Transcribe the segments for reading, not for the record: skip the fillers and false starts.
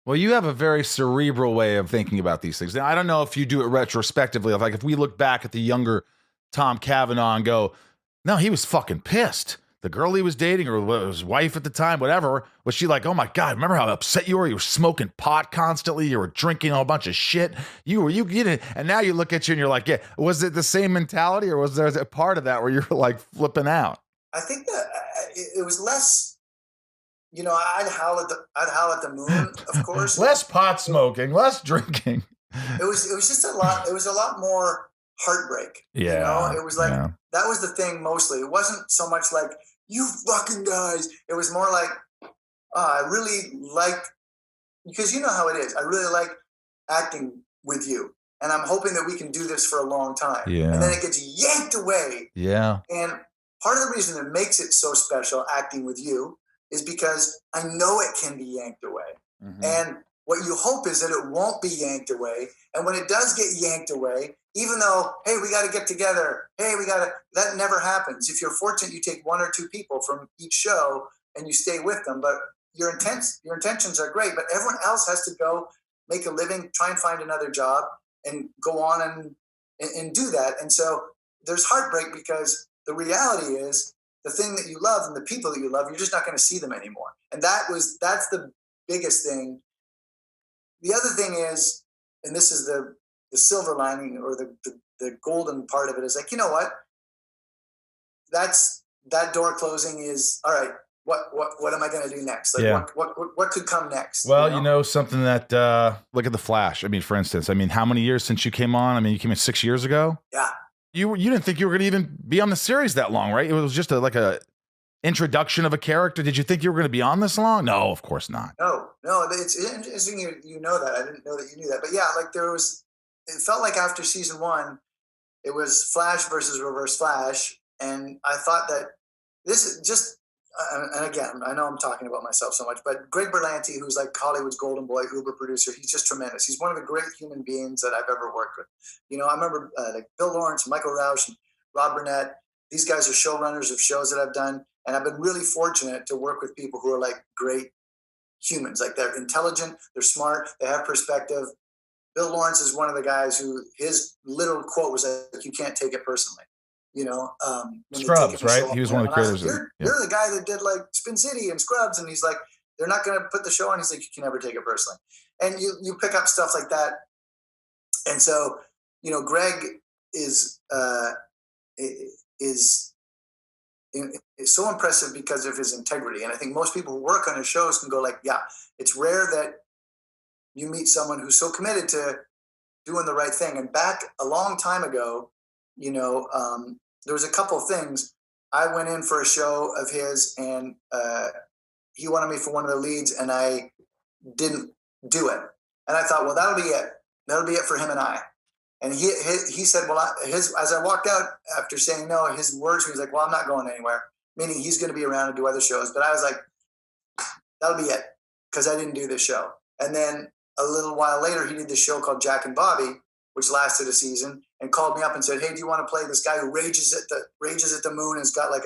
Well, you have a very cerebral way of thinking about these things. Now, I don't know if you do it retrospectively. Like if we look back at the younger Tom Cavanagh and go, no, he was fucking pissed. The girl he was dating or his wife at the time, whatever, was she like, oh my God, remember how upset you were? You were smoking pot constantly. You were drinking a whole bunch of shit. You didn't. And now you look at you and you're like, yeah, was it the same mentality or was there a part of that where you're like flipping out? I think that it was less, I'd howl at the moon, of course. Less pot smoking, less drinking. It was just a lot. It was a lot more heartbreak. Yeah. It was like, that was the thing mostly. It wasn't so much like, you fucking guys. It was more like, I really like, because you know how it is. I really like acting with you. And I'm hoping that we can do this for a long time. Yeah. And then it gets yanked away. Yeah. And part of the reason that makes it so special acting with you is because I know it can be yanked away. Mm-hmm. And what you hope is that it won't be yanked away. And when it does get yanked away, even though, hey, we got to get together. Hey, that never happens. If you're fortunate, you take one or two people from each show and you stay with them. But your intentions are great, but everyone else has to go make a living, try and find another job and go on and do that. And so there's heartbreak because the reality is the thing that you love and the people that you love, you're just not going to see them anymore. And that's the biggest thing. The other thing is, and this is the silver lining or the golden part of it is like, you know what? That door closing is all right. What am I going to do next? Like what could come next? Well, something that look at the Flash. I mean, for instance, how many years since you came on? I mean, you came in 6 years ago. Yeah. You didn't think you were going to even be on the series that long, right? It was just like a introduction of a character. Did you think you were going to be on this long? No, of course not. No. It's interesting. You know that. I didn't know that you knew that. But yeah, like it felt like after season 1, it was Flash versus Reverse Flash. And I thought that this is just, and again, I know I'm talking about myself so much, but Greg Berlanti, who's like Hollywood's golden boy, Uber producer, he's just tremendous. He's one of the great human beings that I've ever worked with. I remember like Bill Lawrence, Michael Rauch, and Rob Burnett. These guys are showrunners of shows that I've done. And I've been really fortunate to work with people who are like great humans. Like they're intelligent, they're smart, they have perspective. Bill Lawrence is one of the guys who his literal quote was like, you can't take it personally. Scrubs, right? He was one of the creators. You're the guy that did like Spin City and Scrubs. And he's like, they're not going to put the show on. He's like, you can never take it personally. And you pick up stuff like that. And so, Greg is so impressive because of his integrity. And I think most people who work on his shows can go like, yeah, it's rare that you meet someone who's so committed to doing the right thing. And back a long time ago, there was a couple of things. I went in for a show of his and he wanted me for one of the leads and I didn't do it. And I thought, well, that'll be it. That'll be it for him and I. And he said, well, as I walked out after saying no, his words, he was like, well, I'm not going anywhere, meaning he's going to be around and do other shows. But I was like, that'll be it because I didn't do this show. And then a little while later, he did this show called Jack and Bobby, which lasted a season, and called me up and said, hey, do you want to play this guy who rages at the moon and has got like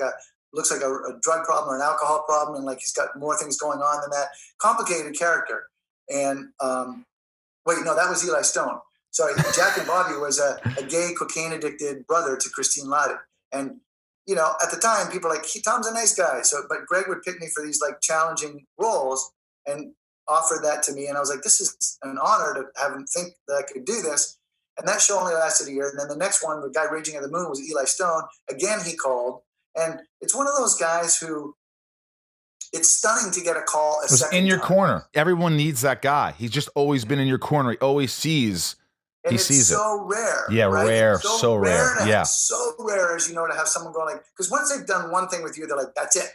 looks like a drug problem or an alcohol problem. And like, he's got more things going on than that. Complicated character. And wait, no, that was Eli Stone. Sorry, Jack and Bobby was a gay cocaine-addicted brother to Christine Ladden. And, at the time, people were like, Tom's a nice guy. But Greg would pick me for these like challenging roles and offered that to me. And I was like, this is an honor to have him think that I could do this. And that show only lasted a year. And then the next one, the guy raging at the moon, was Eli Stone. Again, he called. And it's one of those guys who, it's stunning to get a call a second in your time. corner. Everyone needs that guy. He's just always been in your corner. He always sees. And he sees so rare. Yeah, right? rare. So rare. Yeah. So rare as to have someone go like, because once they've done one thing with you, they're like, that's it.